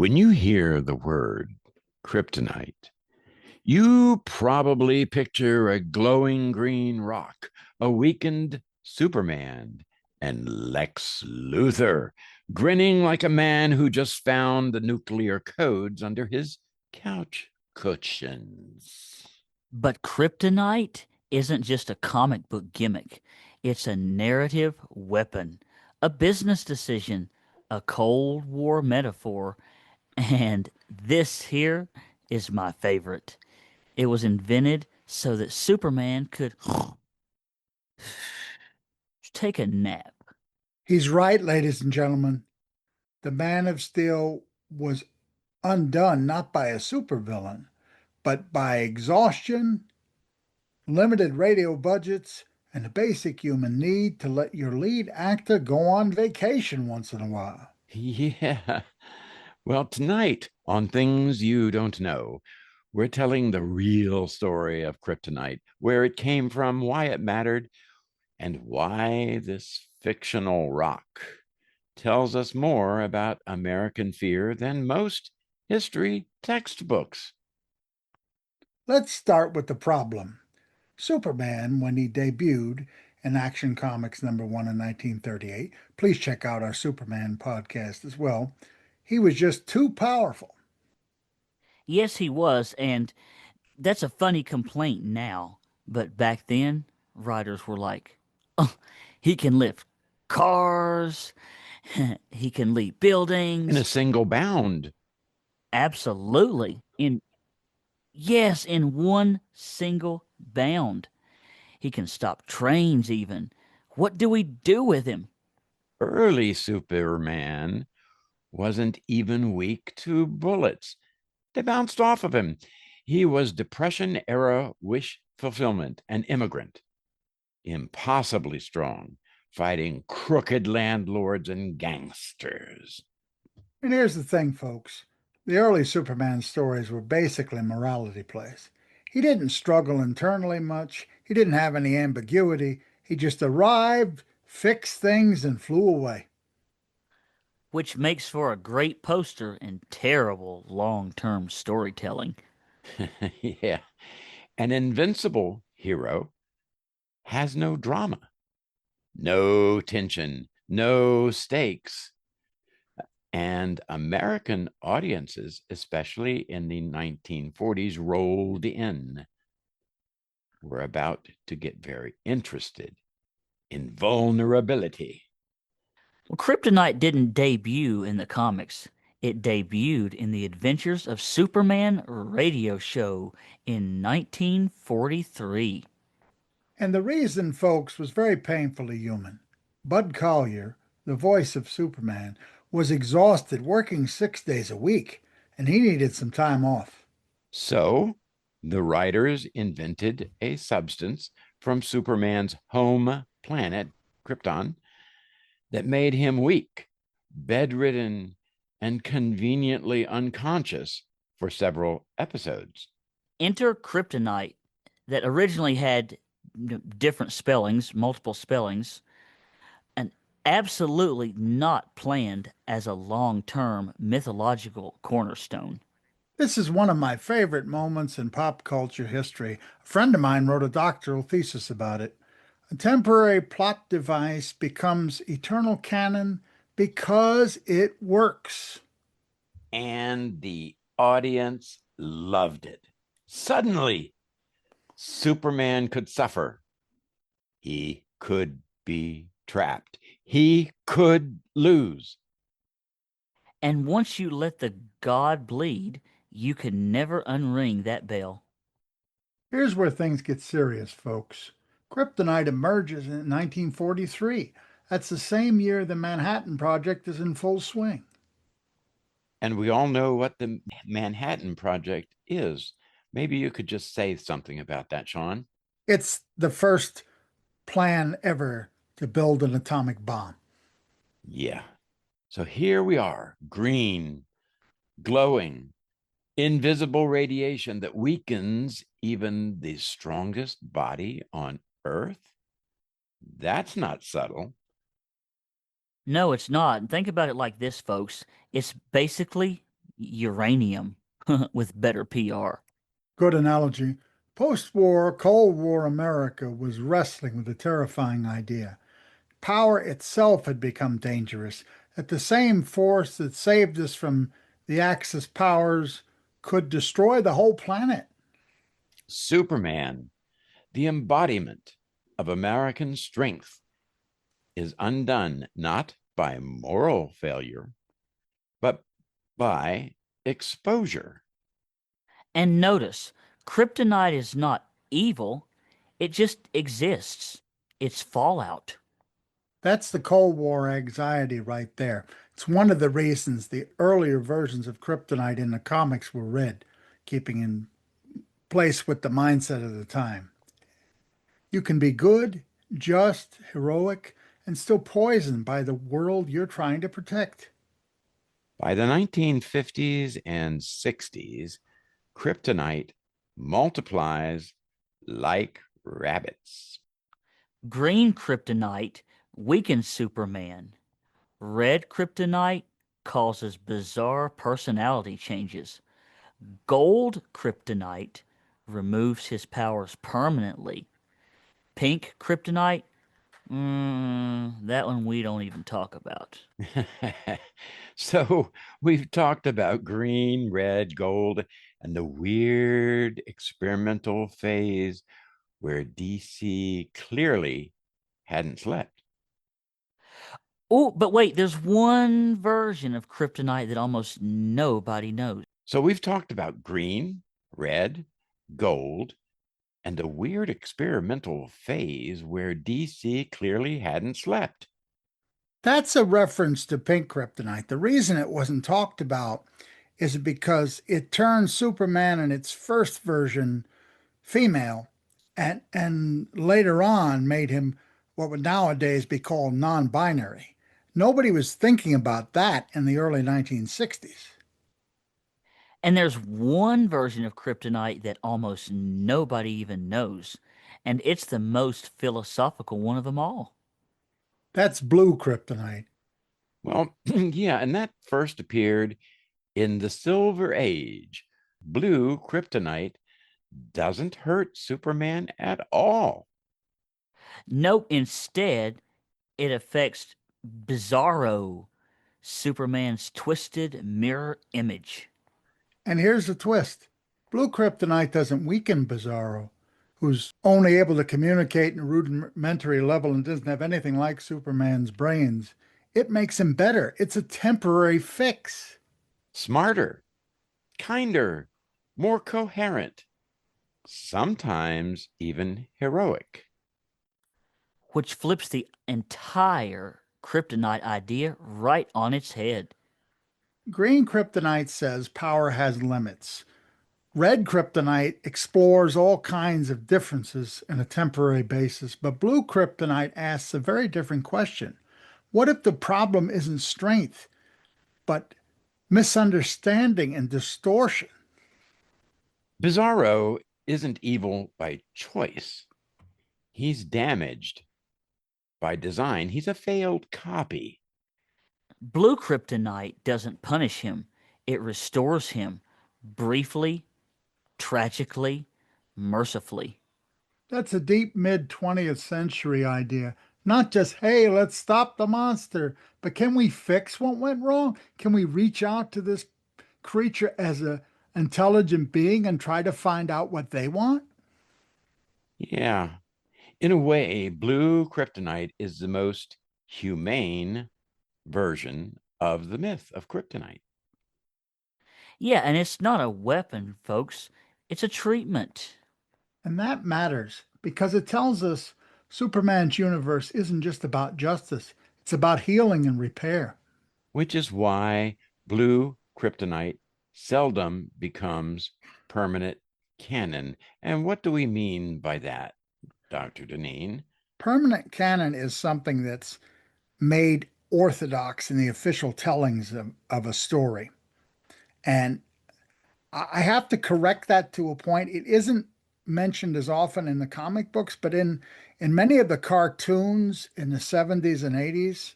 When you hear the word kryptonite, you probably picture a glowing green rock, a weakened Superman, and Lex Luthor grinning like a man who just found the nuclear codes under his couch cushions. But Kryptonite isn't just a comic book gimmick. It's a narrative weapon, a business decision, a Cold War metaphor, and this here is my favorite. It was invented so that Superman could take a nap. He's right, ladies and gentlemen. The Man of Steel was undone not by a supervillain, but by exhaustion, limited radio budgets, and the basic human need to let your lead actor go on vacation once in a while. Yeah. Well, tonight on Things You Don't Know, we're telling the real story of kryptonite, where it came from, why it mattered, and why this fictional rock tells us more about American fear than most history textbooks. Let's start with the problem. Superman, when he debuted in Action Comics #1 in 1938, please check out our Superman podcast as well, he was just too powerful. Yes, he was, and that's a funny complaint now. But back then, writers were like, oh, he can lift cars, he can leap In a buildings. single bound. Absolutely. In one single bound. He can stop trains even. What do we do with him? Early Superman wasn't even weak to bullets. They bounced off of him. He was Depression era wish fulfillment, an immigrant, impossibly strong, fighting crooked landlords and gangsters. And here's the thing, folks. The early Superman stories were basically morality plays. He didn't struggle internally much. He didn't have any ambiguity. He just arrived, fixed things, and flew away. Which makes for a great poster and terrible long-term storytelling. Yeah. An invincible hero has no drama, no tension, no stakes. And American audiences, especially in the 1940s, rolled in. We're about to get very interested in vulnerability. Well, Kryptonite didn't debut in the comics. It debuted in the Adventures of Superman radio show in 1943. And the reason, folks, was very painfully human. Bud Collyer, the voice of Superman, was exhausted working 6 days a week, and he needed some time off. So the writers invented a substance from Superman's home planet, Krypton, that made him weak, bedridden, and conveniently unconscious for several episodes. Enter Kryptonite, that originally had different spellings, multiple spellings, and absolutely not planned as a long-term mythological cornerstone. This is one of my favorite moments in pop culture history. A friend of mine wrote a doctoral thesis about it. A temporary plot device becomes eternal canon because it works. And the audience loved it. Suddenly, Superman could suffer. He could be trapped. He could lose. And once you let the god bleed, you can never unring that bell. Here's where things get serious, folks. Kryptonite emerges in 1943. That's the same year the Manhattan Project is in full swing. And we all know what the Manhattan Project is. Maybe you could just say something about that, Sean. It's the first plan ever to build an atomic bomb. Yeah. So here we are, green, glowing, invisible radiation that weakens even the strongest body on Earth. That's not subtle. No, it's not. And think about it like this, folks. It's basically uranium with better PR. Good analogy. Post-war, Cold War America was wrestling with a terrifying idea. Power itself had become dangerous, that the same force that saved us from the Axis powers could destroy the whole planet. Superman, the embodiment of American strength, is undone not by moral failure, but by exposure. And notice, kryptonite is not evil, it just exists. It's fallout. That's the Cold War anxiety right there. It's one of the reasons the earlier versions of Kryptonite in the comics were read, keeping in place with the mindset of the time. You can be good, just, heroic, and still poisoned by the world you're trying to protect. By the 1950s and 60s, kryptonite multiplies like rabbits. Green kryptonite weakens Superman. Red kryptonite causes bizarre personality changes. Gold kryptonite removes his powers permanently. Pink kryptonite, that one we don't even talk about. So we've talked about green, red, gold, and the weird experimental phase where DC clearly hadn't slept. Oh, but wait, there's one version of kryptonite that almost nobody knows. So we've talked about green, red, gold, and the weird experimental phase where DC clearly hadn't slept. That's a reference to pink kryptonite. The reason it wasn't talked about is because it turned Superman in its first version female and later on made him what would nowadays be called non-binary. Nobody was thinking about that in the early 1960s. And there's one version of kryptonite that almost nobody even knows, and it's the most philosophical one of them all. That's blue kryptonite. Well, yeah, and that first appeared in the Silver Age. Blue kryptonite doesn't hurt Superman at all. Note instead, it affects Bizarro, Superman's twisted mirror image. And here's the twist. Blue kryptonite doesn't weaken Bizarro, who's only able to communicate in a rudimentary level and doesn't have anything like Superman's brains. It makes him better. It's a temporary fix. Smarter, kinder, more coherent, sometimes even heroic. Which flips the entire kryptonite idea right on its head. Green kryptonite says power has limits. Red kryptonite explores all kinds of differences in a temporary basis, but blue kryptonite asks a very different question. What if the problem isn't strength, but misunderstanding and distortion? Bizarro isn't evil by choice. He's damaged by design. He's a failed copy. Blue kryptonite doesn't punish him, it restores him briefly, tragically, mercifully. That's a deep mid 20th century idea. Not just, hey, let's stop the monster, but can we fix what went wrong? Can we reach out to this creature as a intelligent being and try to find out what they want? Yeah. In a way, blue kryptonite is the most humane version of the myth of kryptonite. Yeah, and it's not a weapon, folks. It's a treatment. And that matters because it tells us Superman's universe isn't just about justice, it's about healing and repair. Which is why blue kryptonite seldom becomes permanent canon. And what do we mean by that, Dr. Deneen? Permanent canon is something that's made orthodox in the official tellings of a story. And I have to correct that to a point. It isn't mentioned as often in the comic books, but in many of the cartoons in the 70s and 80s,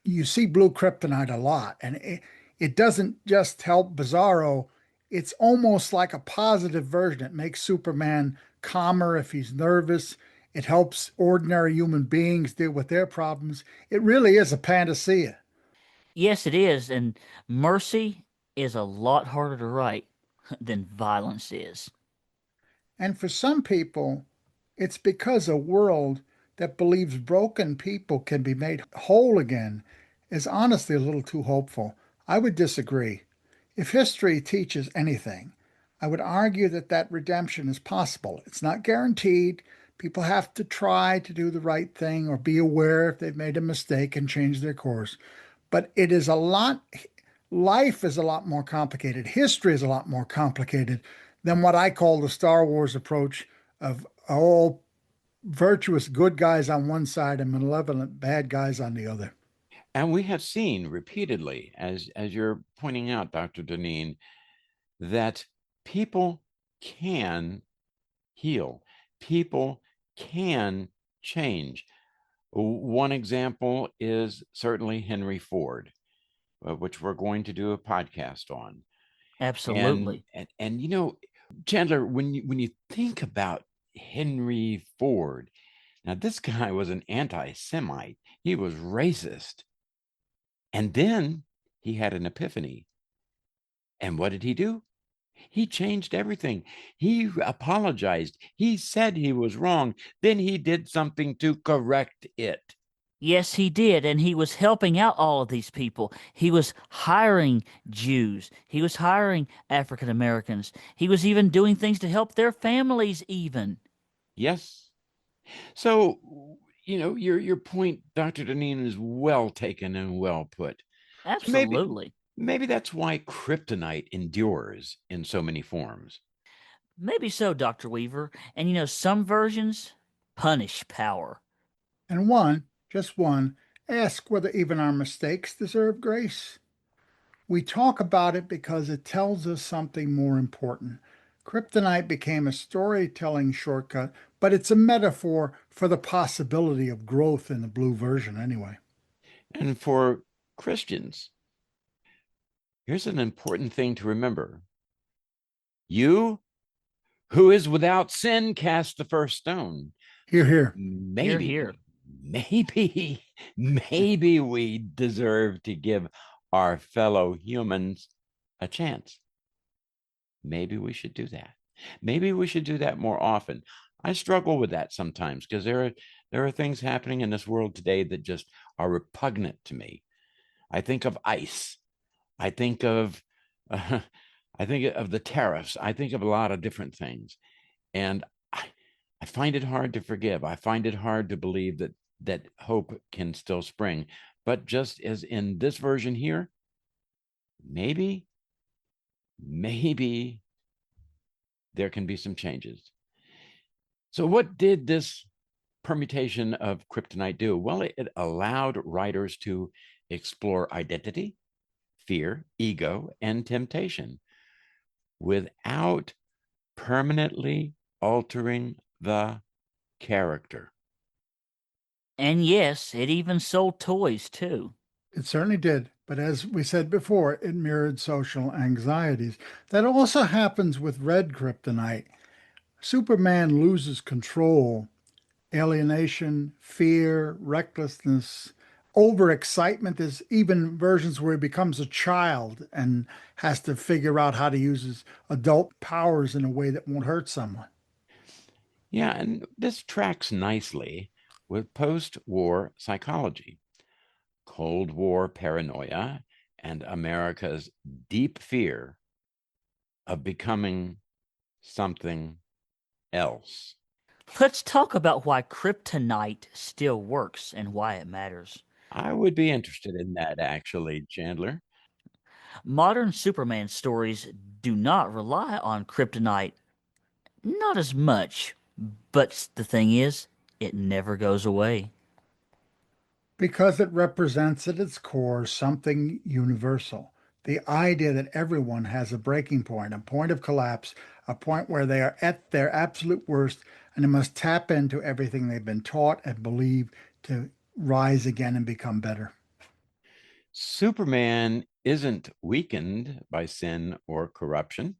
you see blue kryptonite a lot. And It doesn't just help Bizarro, it's almost like a positive version. It makes Superman calmer if he's nervous. It helps ordinary human beings deal with their problems. It really is a panacea. Yes, it is, and mercy is a lot harder to write than violence is. And for some people, it's because a world that believes broken people can be made whole again is honestly a little too hopeful. I would disagree. If history teaches anything, I would argue that redemption is possible. It's not guaranteed. People have to try to do the right thing or be aware if they've made a mistake and change their course. But it is a lot, life is a lot more complicated. History is a lot more complicated than what I call the Star Wars approach of all virtuous good guys on one side and malevolent bad guys on the other. And we have seen repeatedly, as you're pointing out, Dr. Deneen, that people can heal. People can change. One example is certainly Henry Ford, which we're going to do a podcast on. And Absolutely. and you know, Chandler, when you think about Henry Ford, now this guy was an anti-Semite. He was racist. And then he had an epiphany. And what did he do? He changed everything. He apologized. He said he was wrong. Then he did something to correct it. Yes, he did, and he was helping out all of these people. He was hiring Jews. He was hiring African Americans. He was even doing things to help their families even. Yes. So, your point, Dr. Deneen, is well taken and well put. So Absolutely. maybe that's why kryptonite endures in so many forms. Maybe so, Dr. Weaver. And some versions punish power. And one, just one, ask whether even our mistakes deserve grace. We talk about it because it tells us something more important. Kryptonite became a storytelling shortcut, but it's a metaphor for the possibility of growth in the blue version anyway. And for Christians, here's an important thing to remember. You who is without sin cast the first stone. Here, So here. Here, here. maybe we deserve to give our fellow humans a chance. Maybe we should do that. Maybe we should do that more often. I struggle with that sometimes because there are things happening in this world today that just are repugnant to me. I think of ICE. I think of uh, I think of the tariffs. I think of a lot of different things, and I find it hard to forgive. I find it hard to believe that hope can still spring. But just as in this version here, maybe maybe there can be some changes. So, what did this permutation of kryptonite do? Well, it allowed writers to explore identity, fear, ego, and temptation without permanently altering the character. And yes, it even sold toys too. It certainly did. But as we said before, it mirrored social anxieties. That also happens with red kryptonite. Superman loses control, alienation, fear, recklessness, overexcitement. There's even versions where he becomes a child and has to figure out how to use his adult powers in a way that won't hurt someone. Yeah, and this tracks nicely with post war psychology, Cold War paranoia, and America's deep fear of becoming something else. Let's talk about why kryptonite still works and why it matters. I would be interested in that, actually, Chandler. Modern Superman stories do not rely on kryptonite, not as much, but the thing is, it never goes away. Because it represents at its core something universal. The idea that everyone has a breaking point, a point of collapse, a point where they are at their absolute worst and they must tap into everything they've been taught and believe to rise again and become better. Superman isn't weakened by sin or corruption.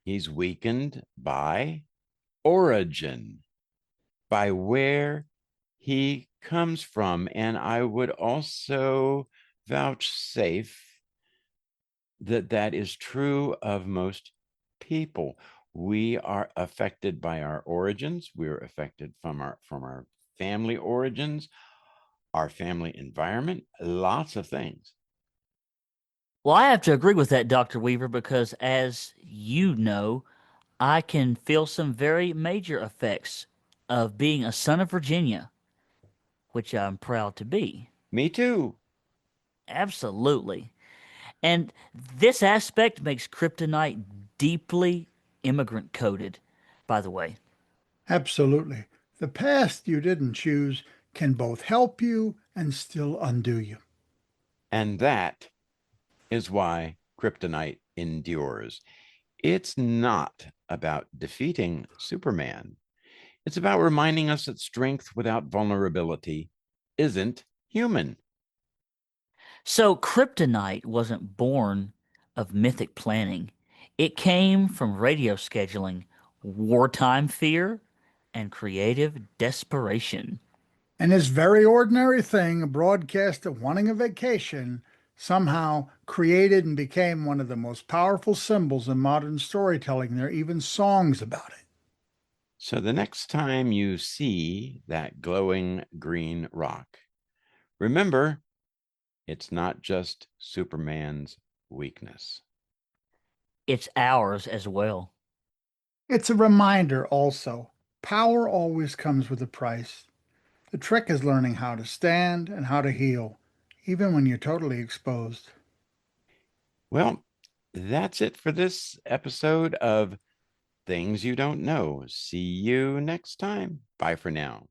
He's weakened by origin, by where he comes from. And I would also vouchsafe that that is true of most people. We are affected by our origins. We're affected from our family origins, our family environment, lots of things. Well, I have to agree with that, Dr. Weaver, because as you know, I can feel some very major effects of being a son of Virginia, which I'm proud to be. Me too. Absolutely. And this aspect makes kryptonite deeply immigrant coded, by the way. Absolutely. The past you didn't choose can both help you and still undo you. And that is why kryptonite endures. It's not about defeating Superman. It's about reminding us that strength without vulnerability isn't human. So kryptonite wasn't born of mythic planning. It came from radio scheduling, wartime fear, and creative desperation. And this very ordinary thing, a broadcast of wanting a vacation, somehow created and became one of the most powerful symbols in modern storytelling. There are even songs about it. So the next time you see that glowing green rock, remember it's not just Superman's weakness. It's ours as well. It's a reminder also power always comes with a price. The trick is learning how to stand and how to heal, even when you're totally exposed. Well, that's it for this episode of Things You Don't Know. See you next time. Bye for now.